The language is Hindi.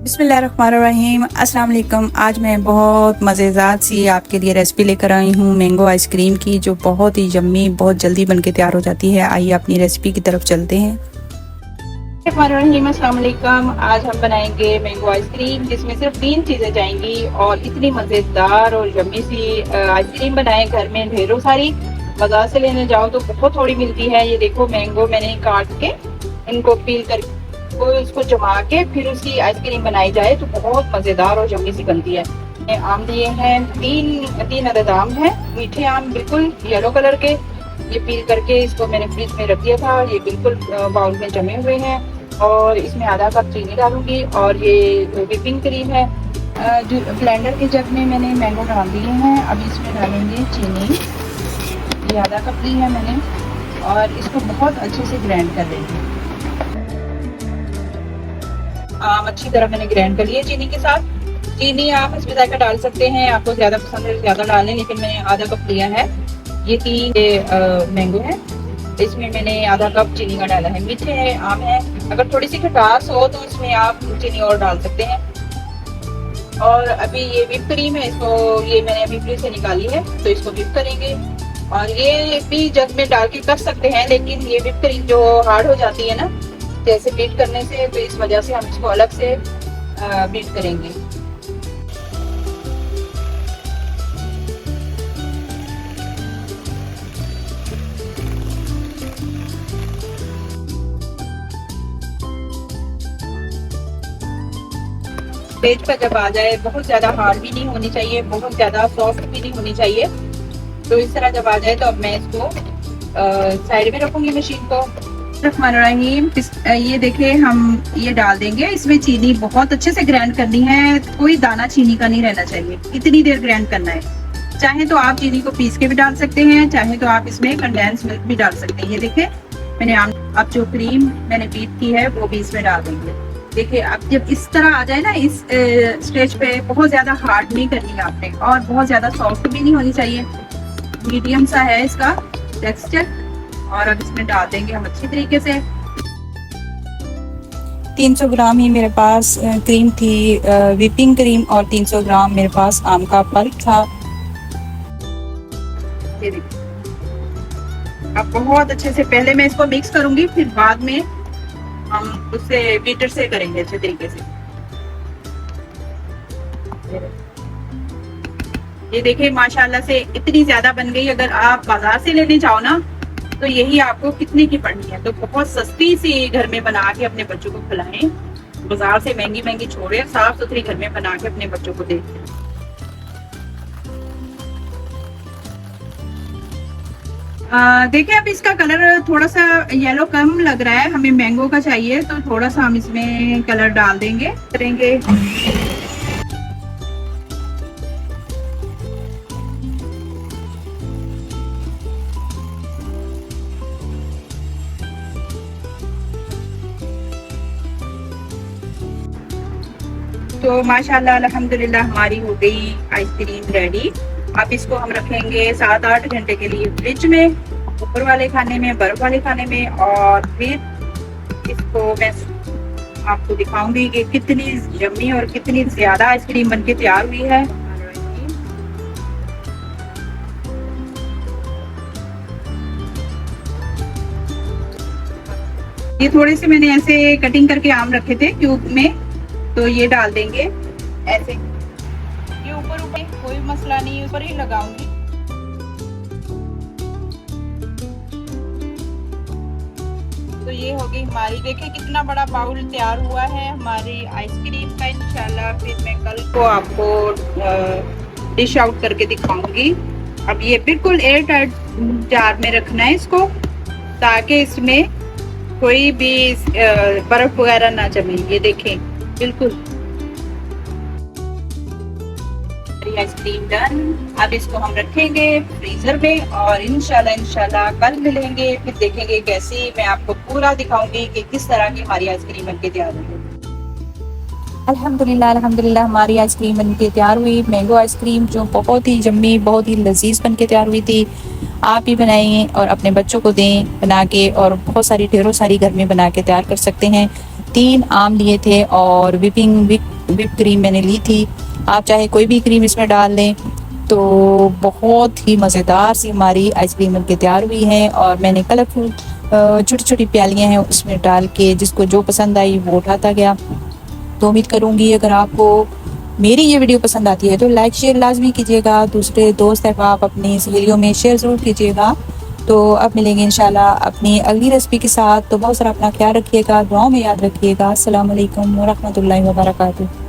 बिस्मिल्लाहिर्रहमानिर्रहीम अस्सलाम वालेकुम। आज मैं बहुत मज़ेदार सी आपके लिए रेसिपी लेकर आई हूँ मैंगो आइसक्रीम की, जो बहुत ही यम्मी बहुत जल्दी बनके तैयार हो जाती है। आइए अपनी रेसिपी की तरफ चलते हैं। अस्सलाम वालेकुम। आज हम बनाएंगे मैंगो आइसक्रीम, जिसमें सिर्फ 3 चीज़ें जाएंगी और इतनी मज़ेदार और यम्मी सी आइसक्रीम बनाएं घर में ढेरों सारी। बाजार से लेने जाओ तो बहुत थोड़ी मिलती है। ये देखो, मैंगो मैंने काट के इनको पील कर इसको जमा के फिर उसकी आइसक्रीम बनाई जाए तो बहुत मज़ेदार और यम्मी सी बनती है। आम लिए हैं तीन अदद आम है, मीठे आम बिल्कुल येलो कलर के। ये पील करके इसको मैंने फ्रिज में रख दिया था। ये बिल्कुल बाउल में जमे हुए हैं और इसमें आधा कप चीनी डालूंगी और ये व्हिपिंग क्रीम है। जो ब्लेंडर के जग में मैंने मैंगो डाल दिए हैं। अब इसमें डालेंगे चीनी, ये आधा कप ली है मैंने, और इसको बहुत अच्छे से ग्राइंड कर लेंगे। आम अच्छी तरह मैंने ग्राइंड कर लिया चीनी के साथ। चीनी आप इसमें जाकर डाल सकते हैं, आपको ज्यादा पसंद है ज्यादा डाल लें, लेकिन मैंने आधा कप लिया है। ये 3 मैंगो है, इसमें मैंने आधा कप चीनी का डाला है। मीठे है आम है, अगर थोड़ी सी खटास हो तो इसमें आप चीनी और डाल सकते हैं। और अभी ये व्हिप क्रीम है, इसको ये मैंने अभी फ्रिज से निकाली है, तो इसको व्हिप करेंगे। और ये भी जग में डाल के कर सकते हैं, लेकिन ये व्हिप क्रीम जो हार्ड हो जाती है ना जैसे बीट करने से, तो इस वजह से हम इसको अलग से बीट करेंगे। पेज पर जब आ जाए, बहुत ज्यादा हार्ड भी नहीं होनी चाहिए, बहुत ज्यादा सॉफ्ट भी नहीं होनी चाहिए। तो इस तरह जब आ जाए तो अब मैं इसको साइड में रखूंगी मशीन को। रहीम, ये देखिए हम ये डाल देंगे। इसमें चीनी बहुत अच्छे से ग्राइंड करनी है, कोई दाना चीनी का नहीं रहना चाहिए, इतनी देर ग्राइंड करना है। चाहे तो आप चीनी को पीस के भी डाल सकते हैं, चाहे तो आप इसमें कंडेंस मिल्क भी डाल सकते हैं। ये देखिए मैंने अब जो क्रीम मैंने बीट की है वो भी इसमें डाल देंगे। देखिए अब जब इस तरह आ जाए ना, इस स्टेज पे बहुत ज्यादा हार्ड नहीं करनी है आपने, और बहुत ज्यादा सॉफ्ट भी नहीं होनी चाहिए, मीडियम सा है इसका टेक्सचर। और अब इसमें डाल देंगे हम अच्छी तरीके से। 300 ग्राम ही मेरे पास क्रीम थी, व्हिपिंग क्रीम, और 300 ग्राम मेरे पास आम का पल्प था। ये देखिए, अब बहुत अच्छे से पहले मैं इसको मिक्स करूंगी, फिर बाद में हम उससे बीटर से करेंगे अच्छे तरीके से। ये देखिए माशाल्लाह से इतनी ज्यादा बन गई। अगर आप बाजार से लेने जाओ ना तो यही आपको कितने की पड़नी है, तो बहुत सस्ती सी घर में बना के अपने बच्चों को खिलाएं। बाजार से महंगी महंगी छोड़े, साफ सुथरी घर में बना के अपने बच्चों को दें। देखिए अब इसका कलर थोड़ा सा येलो कम लग रहा है, हमें मैंगो का चाहिए, तो थोड़ा सा हम इसमें कलर डाल देंगे करेंगे। तो माशाल्लाह अल्हम्दुलिल्लाह हमारी हो गई आइसक्रीम रेडी। अब इसको हम रखेंगे 7-8 घंटे के लिए फ्रिज में, ऊपर वाले खाने में, बर्फ वाले खाने में। और फिर इसको मैं आपको दिखाऊंगी कि कितनी यम्मी और कितनी ज्यादा आइसक्रीम बनके तैयार हुई है। ये थोड़े से मैंने ऐसे कटिंग करके आम रखे थे क्यूब में, तो ये डाल देंगे ऐसे। ये ऊपर ऊपर कोई मसला नहीं, ऊपर ही लगाऊंगी। तो ये होगी हमारी, देखिए कितना बड़ा बाउल तैयार हुआ है हमारी आइसक्रीम का। इंशाल्लाह फिर मैं कल को आपको डिश आउट करके दिखाऊंगी। अब ये बिल्कुल एयर टाइट जार में रखना है इसको, ताकि इसमें कोई भी बर्फ वगैरह ना जमे। ये देखें बिल्कुल आइसक्रीम डन। अब इसको हम रखेंगे फ्रीजर में और इंशाल्लाह कल मिलेंगे, फिर देखेंगे कैसी, मैं आपको पूरा दिखाऊंगी कि किस तरह की हमारी आइसक्रीम बनके तैयार हुई है। अल्हम्दुलिल्लाह हमारी आइसक्रीम बनके तैयार हुई, मैंगो आइसक्रीम, जो बहुत ही यम्मी बहुत ही लजीज बनके तैयार हुई थी। आप भी बनाइए और अपने बच्चों को दें बना के, और बहुत सारी ढेरों सारी घर में बना के तैयार कर सकते हैं। 3 आम लिए थे और विप क्रीम मैंने ली थी। आप चाहे कोई भी क्रीम इसमें डाल दें। तो बहुत ही मज़ेदार सी हमारी आइसक्रीम बनके तैयार हुई है और मैंने कलरफुल छोटी छोटी प्यालियाँ हैं उसमें डाल के जिसको जो पसंद आई वो उठाता गया। तो उम्मीद करूँगी अगर आपको मेरी ये वीडियो पसंद आती है तो लाइक शेयर लाजमी कीजिएगा, दूसरे दोस्त अहबाब अपनी सहेलियों में शेयर ज़रूर कीजिएगा। तो अब मिलेंगे इंशाल्लाह अपनी अगली रेसिपी के साथ। तो बहुत सारा अपना ख्याल रखिएगा, दुआओं में याद रखिएगा। अस्सलाम वालेकुम व रहमतुल्लाहि व बरकातुहू।